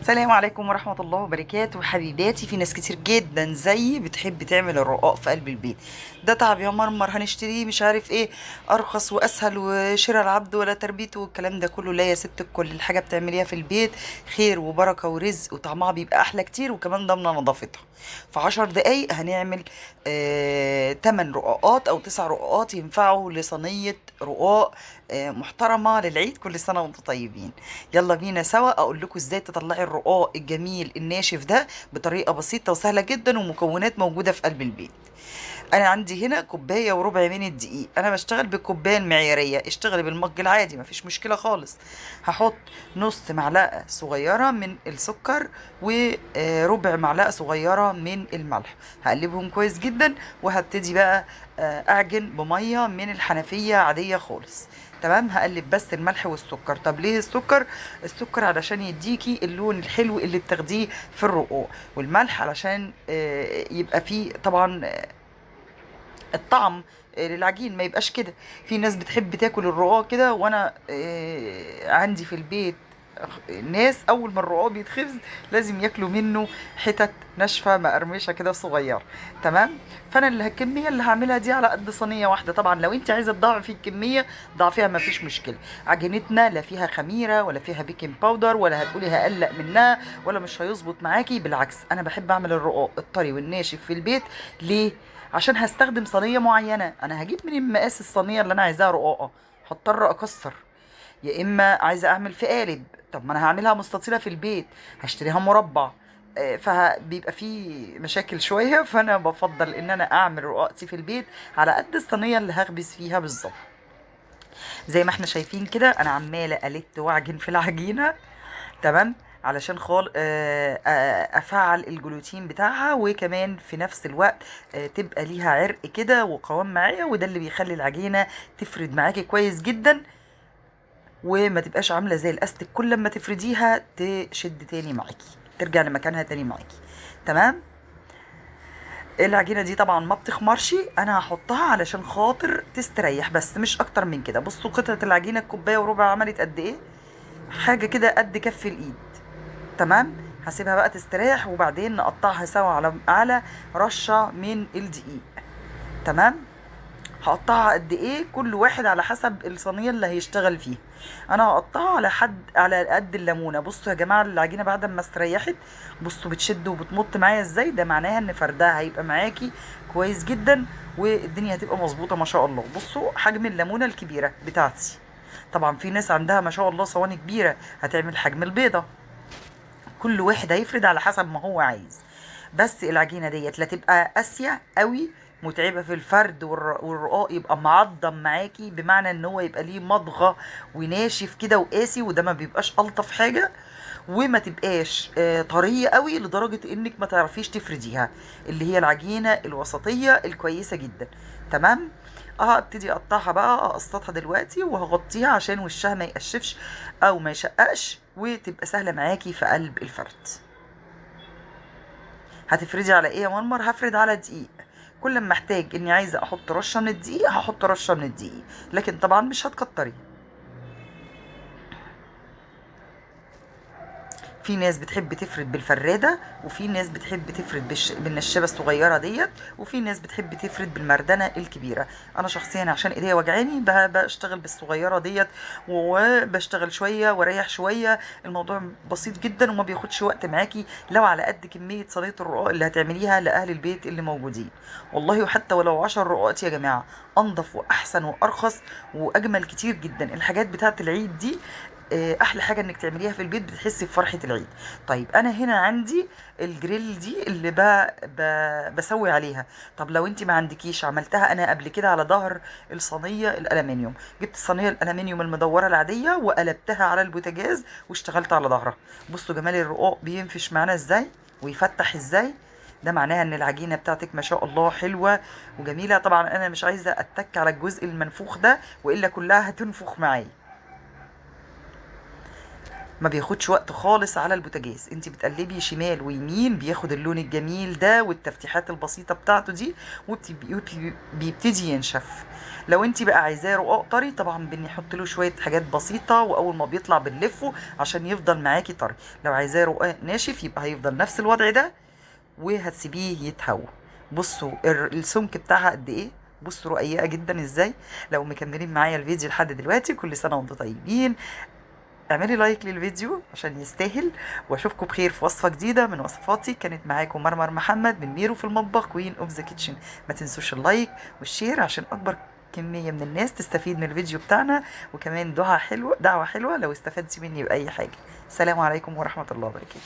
السلام عليكم ورحمة الله وبركاته حبيباتي. في ناس كتير جدا زيي بتحب تعمل الرقاق في قلب البيت. ده تعب يا مرمر، هنشتريه مش عارف ايه ارخص واسهل، وشراء العبد ولا تربيته والكلام ده كله. لا يا ست الكل، الحاجة بتعمليها في البيت خير وبركة ورزق، وطعمها بيبقى احلى كتير، وكمان ضامنة نظافتها. في 10 دقايق هنعمل 8 رقاقات او 9 رقاقات ينفعوا لصينية رقاق محترمة للعيد. كل سنة وانتم طيبين. يلا بينا سوا اقول لكم ازاي تطلعي الرقاق الجميل الناشف ده بطريقه بسيطه وسهله جدا، ومكونات موجوده في قلب البيت. انا عندي هنا كوبايه وربع من الدقيق. انا بشتغل بالكوبايه المعياريه، اشتغلي بالمج العادي مفيش مشكله خالص. هحط نص معلقه صغيره من السكر وربع معلقه صغيره من الملح. هقلبهم كويس جدا، وهبتدي بقى اعجن بميه من الحنفيه عاديه خالص. تمام، هقلب بس الملح والسكر. طب ليه السكر؟ السكر علشان يديكي اللون الحلو اللي بتاخديه في الرقوق، والملح علشان يبقى فيه طبعا الطعم للعجين ما يبقاش كده. في ناس بتحب تاكل الرقاق كده، وانا عندي في البيت ناس اول ما الرقاق بيتخبز لازم ياكلوا منه حتت ناشفه مقرمشه كده صغير. تمام. فانا الكميه اللي هعملها دي على قد صينيه واحده. طبعا لو انت عايزه تضاعفي الكميه ضعفيها ما فيش مشكله. عجينتنا لا فيها خميره ولا فيها بيكنج باودر، ولا هتقولي هقلق منها ولا مش هيظبط معاكي. بالعكس، انا بحب اعمل الرقاق الطري والناشف في البيت. ليه؟ عشان هستخدم صينيه معينه. انا هجيب من مقاس الصينيه اللي انا عايزاها رقاقه، هضطر اكسر. يا اما عايزه اعمل في قالب، طب ما انا هعملها مستطيله في البيت، هشتريها مربع. فبيبقى فيه مشاكل شويه. فانا بفضل ان انا اعمل رقاقتي في البيت على قد الصينيه اللي هخبز فيها بالظبط. زي ما احنا شايفين كده انا عماله الت واعجن في العجينه. تمام. علشان افعل الجلوتين بتاعها، وكمان في نفس الوقت تبقى ليها عرق كده وقوام معايا، وده اللي بيخلي العجينه تفرد معاكي كويس جدا، وما تبقاش عامله زي الاستك كل لما تفرديها تشد تاني معاكي، ترجع لمكانها تاني معاكي. تمام. العجينه دي طبعا ما بتخمرش، انا هحطها علشان خاطر تستريح بس مش اكتر من كده. بصوا قطعه العجينه الكوبايه وربع عملت قد ايه؟ حاجه كده قد كف الايد. تمام. هسيبها بقى تستريح، وبعدين نقطعها سوا على رشه من الدقيق. تمام. هقطعها قد ايه؟ كل واحد على حسب الصينيه اللي هيشتغل فيها. انا هقطعها على قد الليمونه. بصوا يا جماعه العجينه بعد ما استريحت، بصوا بتشد وبتمط معايا ازاي. ده معناها ان فردها هيبقى معاكي كويس جدا، والدنيا هتبقى مظبوطه ما شاء الله. بصوا حجم الليمونه الكبيره بتاعتي. طبعا في ناس عندها ما شاء الله صواني كبيره هتعمل حجم البيضه. كل واحد هيفرد على حسب ما هو عايز. بس العجينه ديت لا تبقى قاسيه قوي متعبه في الفرد، والرقاق يبقى معضم معاكي، بمعنى ان هو يبقى ليه مضغه وناشف كده وقاسي، وده ما بيبقاش الطف حاجه. وما تبقاش طريه قوي لدرجه انك ما تعرفيش تفرديها، اللي هي العجينه الوسطيه الكويسه جدا. تمام. ابتدي اقطعها بقى، اقسطها دلوقتي، وهغطيها عشان وشها ما يقشفش او ما يشققش، وتبقى سهله معاكي في قلب الفرد. هتفردي على ايه يا مرمر؟ هفرد على دقيق. كل ما احتاج اني عايزه احط رشه من الدقيق هحط رشه من الدقيق، لكن طبعا مش هتكتري. في ناس بتحب تفرد بالفرادة، وفي ناس بتحب تفرد بالنشابة الصغيرة ديت، وفي ناس بتحب تفرد بالمردنة الكبيرة. انا شخصيا عشان ايديا وجعاني بشتغل بالصغيرة ديت، وبشتغل شوية واريح شوية. الموضوع بسيط جدا وما بياخدش وقت معاكي لو على قد كمية صينية الرقاق اللي هتعمليها لأهل البيت اللي موجودين. والله وحتى ولو 10 رقاقات يا جماعة انضف واحسن وارخص واجمل كتير جدا. الحاجات بتاعت العيد دي احلى حاجه انك تعمليها في البيت، بتحسي بفرحه العيد. طيب انا هنا عندي الجريل دي اللي بسوي عليها. طب لو انت ما عندكيش، عملتها انا قبل كده على ظهر الصينيه الالمنيوم. جبت الصينيه الالمنيوم المدوره العاديه وقلبتها على البوتاجاز واشتغلت على ظهرها. بصوا جمال الرقاق بينفش معانا ازاي ويفتح ازاي. ده معناها ان العجينه بتاعتك ما شاء الله حلوه وجميله. طبعا انا مش عايزه اتك على الجزء المنفوخ ده، والا كلها هتنفخ معايا. ما بياخدش وقت خالص على البوتاجاز، انت بتقلبي شمال ويمين بياخد اللون الجميل ده والتفتيحات البسيطة بتاعته دي، وبيبتدي ينشف. لو انت بقى عايزاه رقاق طري طبعا بنحط له شوية حاجات بسيطة، واول ما بيطلع بنلفه عشان يفضل معاكي طري. لو عايزاه رقاق ناشف يبقى هيفضل نفس الوضع ده وهتسيبيه يتهوى. بصوا السمك بتاعها قد ايه، بصوا رقيقة جدا ازاي. لو مكملين معايا الفيديو لحد دلوقتي كل سنة وانتم طيبين. اعملي لايك للفيديو عشان يستاهل، واشوفكم بخير في وصفة جديدة من وصفاتي. كانت معاكم مرمر محمد من ميرو في المطبخ، كوين اوف ذا كيتشن. ما تنسوش اللايك والشير عشان اكبر كمية من الناس تستفيد من الفيديو بتاعنا، وكمان دعوة حلوة لو استفدتي مني بأي حاجة. السلام عليكم ورحمة الله وبركاته.